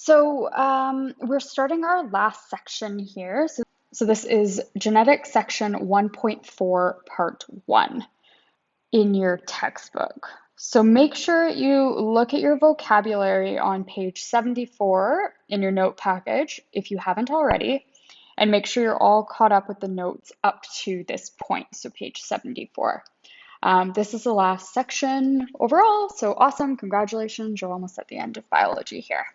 We're starting our last section here. So this is Genetics Section 1.4, Part 1 in your textbook. So make sure you look at your vocabulary on page 74 in your note package if you haven't already, and make sure you're all caught up with the notes up to this point, so page 74. This is the last section overall, so awesome, congratulations, you're almost at the end of biology here.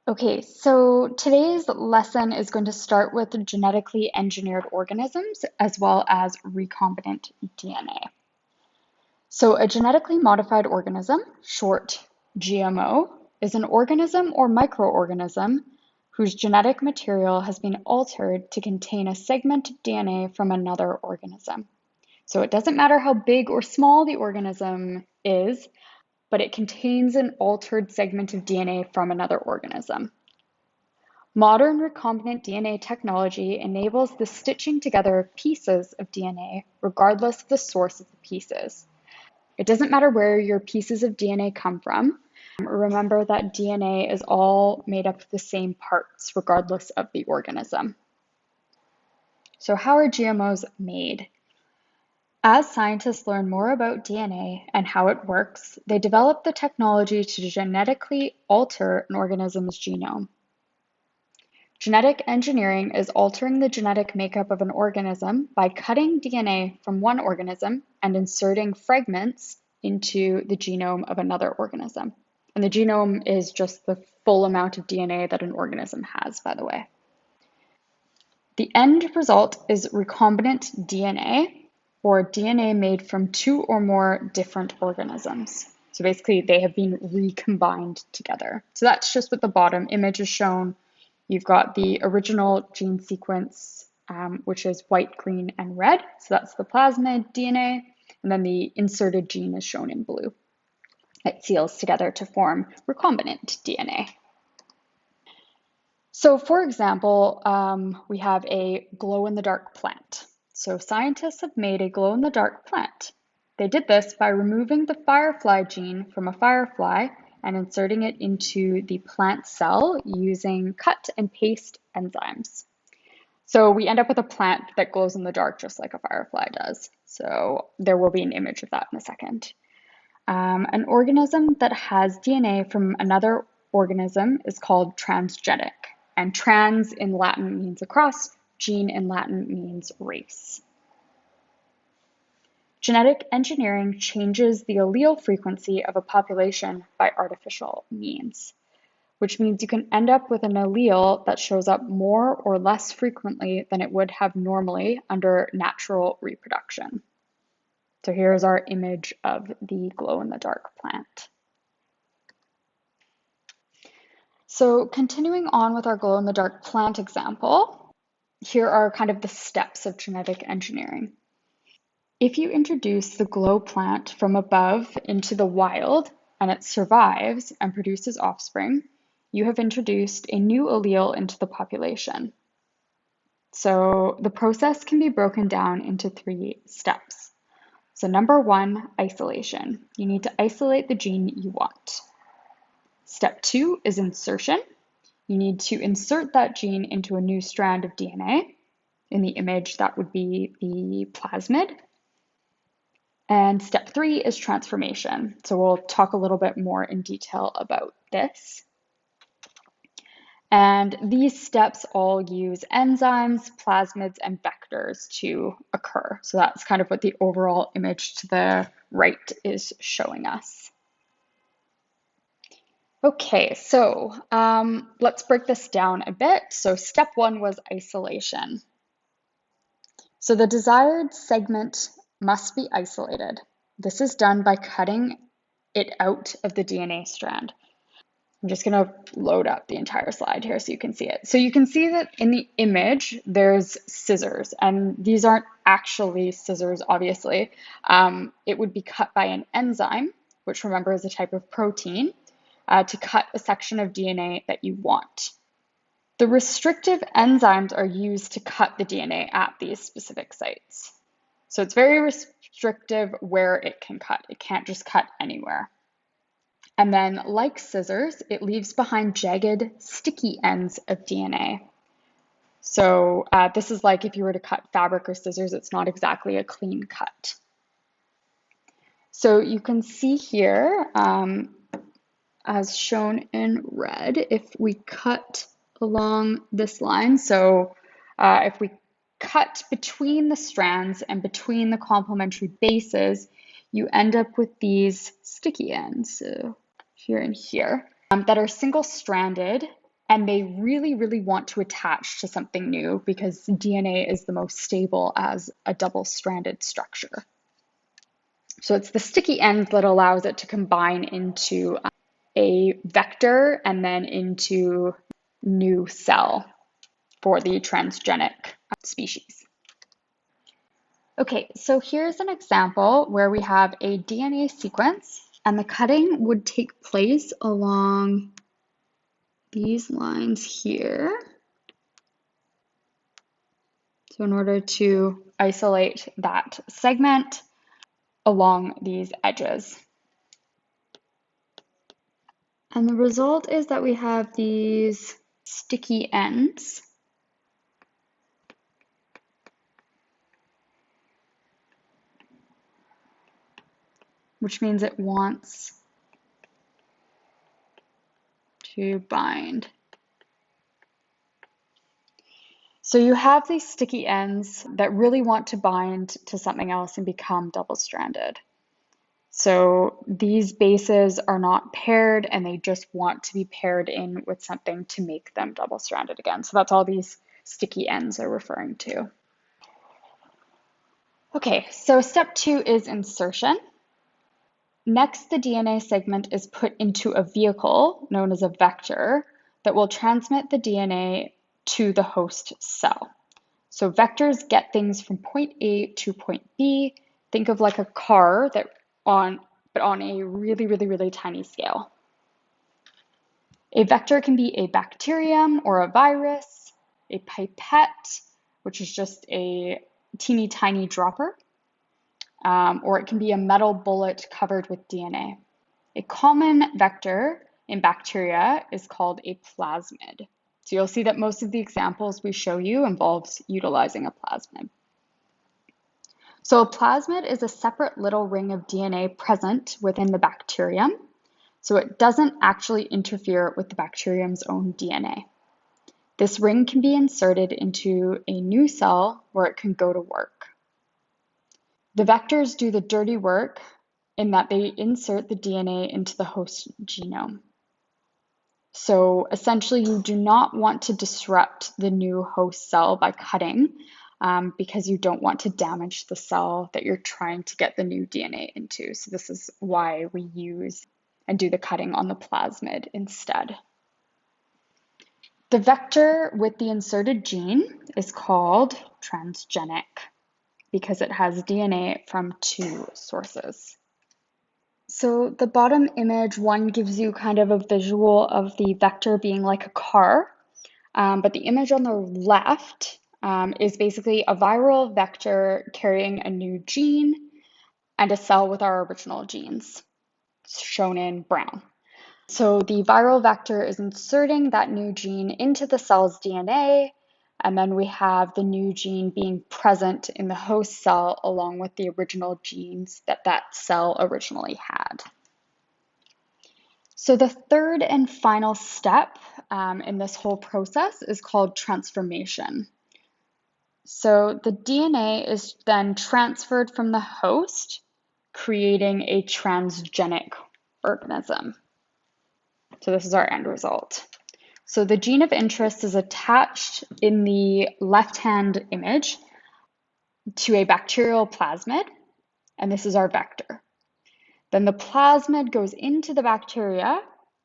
Okay, so today's lesson is going to start with genetically engineered organisms as well as recombinant DNA. So a genetically modified organism, short GMO, is an organism or microorganism whose genetic material has been altered to contain a segment of DNA from another organism. So it doesn't matter how big or small the organism is, but it contains an altered segment of DNA from another organism. Modern recombinant DNA technology enables the stitching together of pieces of DNA regardless of the source of the pieces. It doesn't matter where your pieces of DNA come from. Remember that DNA is all made up of the same parts regardless of the organism. So how are GMOs made? As scientists learn more about DNA and how it works, they develop the technology to genetically alter an organism's genome. Genetic engineering is altering the genetic makeup of an organism by cutting DNA from one organism and inserting fragments into the genome of another organism. And the genome is just the full amount of DNA that an organism has, by the way. The end result is recombinant DNA, or DNA made from two or more different organisms. So basically, they have been recombined together. So that's just what the bottom image is shown. You've got the original gene sequence, which is white, green, and red. So that's the plasmid DNA. And then the inserted gene is shown in blue. It seals together to form recombinant DNA. So for example, we have a glow-in-the-dark plant. So scientists have made a glow-in-the-dark plant. They did this by removing the firefly gene from a firefly and inserting it into the plant cell using cut and paste enzymes. So we end up with a plant that glows in the dark just like a firefly does. So there will be an image of that in a second. An organism that has DNA from another organism is called transgenic. And trans in Latin means across, gene in Latin means race. Genetic engineering changes the allele frequency of a population by artificial means, which means you can end up with an allele that shows up more or less frequently than it would have normally under natural reproduction. So here's our image of the glow-in-the-dark plant. So continuing on with our glow-in-the-dark plant example, here are kind of the steps of genetic engineering. If you introduce the glow plant from above into the wild and it survives and produces offspring, you have introduced a new allele into the population. So the process can be broken down into 3 steps. So number 1, isolation. You need to isolate the gene you want. Step 2 is insertion. You need to insert that gene into a new strand of DNA. In the image, that would be the plasmid. And step 3 is transformation. So we'll talk a little bit more in detail about this. And these steps all use enzymes, plasmids, and vectors to occur. So that's kind of what the overall image to the right is showing us. Okay, so let's break this down a bit. So step 1 was isolation. So the desired segment must be isolated. This is done by cutting it out of the DNA strand. I'm just going to load up the entire slide here so you can see it. So you can see that in the image, there's scissors, and these aren't actually scissors, obviously. It would be cut by an enzyme, which remember is a type of protein, to cut a section of DNA that you want. The restrictive enzymes are used to cut the DNA at these specific sites. So it's very restrictive where it can cut. It can't just cut anywhere. And then, like scissors, it leaves behind jagged, sticky ends of DNA. So this is like if you were to cut fabric or scissors, it's not exactly a clean cut. So you can see here, as shown in red, if we cut along this line, so if we cut between the strands and between the complementary bases, you end up with these sticky ends, so here and here, that are single-stranded, and they really, really want to attach to something new because DNA is the most stable as a double-stranded structure. So it's the sticky end that allows it to combine into a vector and then into new cell for the transgenic species. Okay, so here's an example where we have a DNA sequence and the cutting would take place along these lines here. So in order to isolate that segment along these edges. And the result is that we have these sticky ends. Which means it wants to bind. So you have these sticky ends that really want to bind to something else and become double-stranded. So these bases are not paired and they just want to be paired in with something to make them double-stranded again. So that's all these sticky ends are referring to. Okay, so step 2 is insertion. Next, the DNA segment is put into a vehicle known as a vector that will transmit the DNA to the host cell. So vectors get things from point A to point B. Think of like a car but on a really, really, really tiny scale. A vector can be a bacterium or a virus, a pipette, which is just a teeny tiny dropper, or it can be a metal bullet covered with DNA. A common vector in bacteria is called a plasmid. So you'll see that most of the examples we show you involves utilizing a plasmid. So a plasmid is a separate little ring of DNA present within the bacterium. So it doesn't actually interfere with the bacterium's own DNA. This ring can be inserted into a new cell where it can go to work. The vectors do the dirty work in that they insert the DNA into the host genome. So essentially, you do not want to disrupt the new host cell by cutting because you don't want to damage the cell that you're trying to get the new DNA into. So this is why we use and do the cutting on the plasmid instead. The vector with the inserted gene is called transgenic because it has DNA from 2 sources. So the bottom image one gives you kind of a visual of the vector being like a car, but the image on the left is basically a viral vector carrying a new gene and a cell with our original genes, shown in brown. So the viral vector is inserting that new gene into the cell's DNA, and then we have the new gene being present in the host cell along with the original genes that that cell originally had. So the third and final step in this whole process is called transformation. So the DNA is then transferred from the host, creating a transgenic organism. So this is our end result. So the gene of interest is attached in the left-hand image to a bacterial plasmid, and this is our vector. Then the plasmid goes into the bacteria,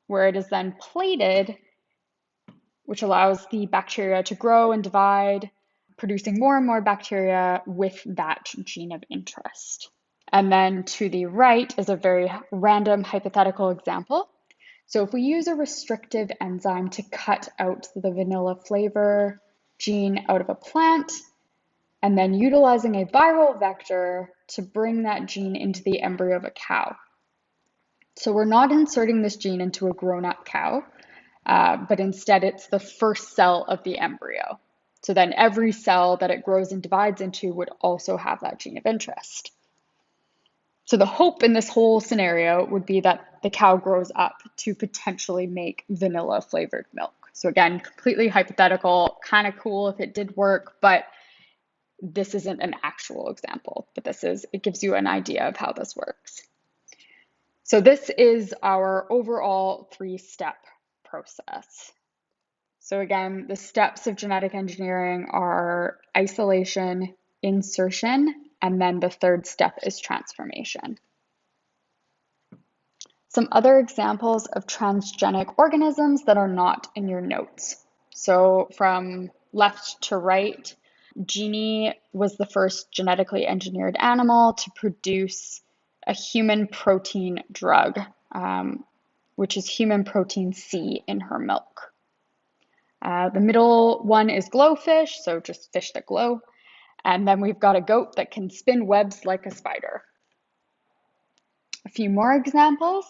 where it is then plated, which allows the bacteria to grow and divide, producing more and more bacteria with that gene of interest. And then to the right is a very random hypothetical example. So if we use a restrictive enzyme to cut out the vanilla flavor gene out of a plant, and then utilizing a viral vector to bring that gene into the embryo of a cow. So we're not inserting this gene into a grown-up cow, but instead it's the first cell of the embryo. So then every cell that it grows and divides into would also have that gene of interest. So the hope in this whole scenario would be that the cow grows up to potentially make vanilla flavored milk. So again, completely hypothetical, kind of cool if it did work, but this isn't an actual example, but it gives you an idea of how this works. So this is our overall 3-step process. So again, the steps of genetic engineering are isolation, insertion, and then the 3rd step is transformation. Some other examples of transgenic organisms that are not in your notes. So from left to right, Genie was the first genetically engineered animal to produce a human protein drug, which is human protein C in her milk. The middle one is glowfish, so just fish that glow. And then we've got a goat that can spin webs like a spider. A few more examples.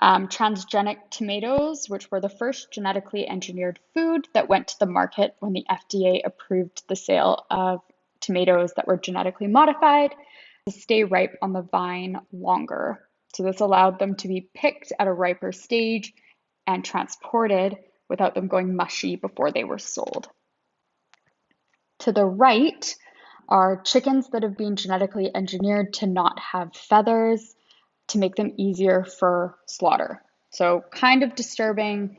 Transgenic tomatoes, which were the first genetically engineered food that went to the market when the FDA approved the sale of tomatoes that were genetically modified to stay ripe on the vine longer. So this allowed them to be picked at a riper stage and transported without them going mushy before they were sold. To the right are chickens that have been genetically engineered to not have feathers to make them easier for slaughter. So kind of disturbing,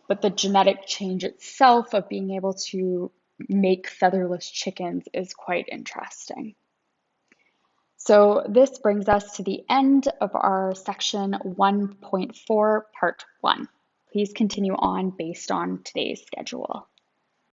but the genetic change itself of being able to make featherless chickens is quite interesting. So this brings us to the end of our section 1.4, part 1. Please continue on based on today's schedule.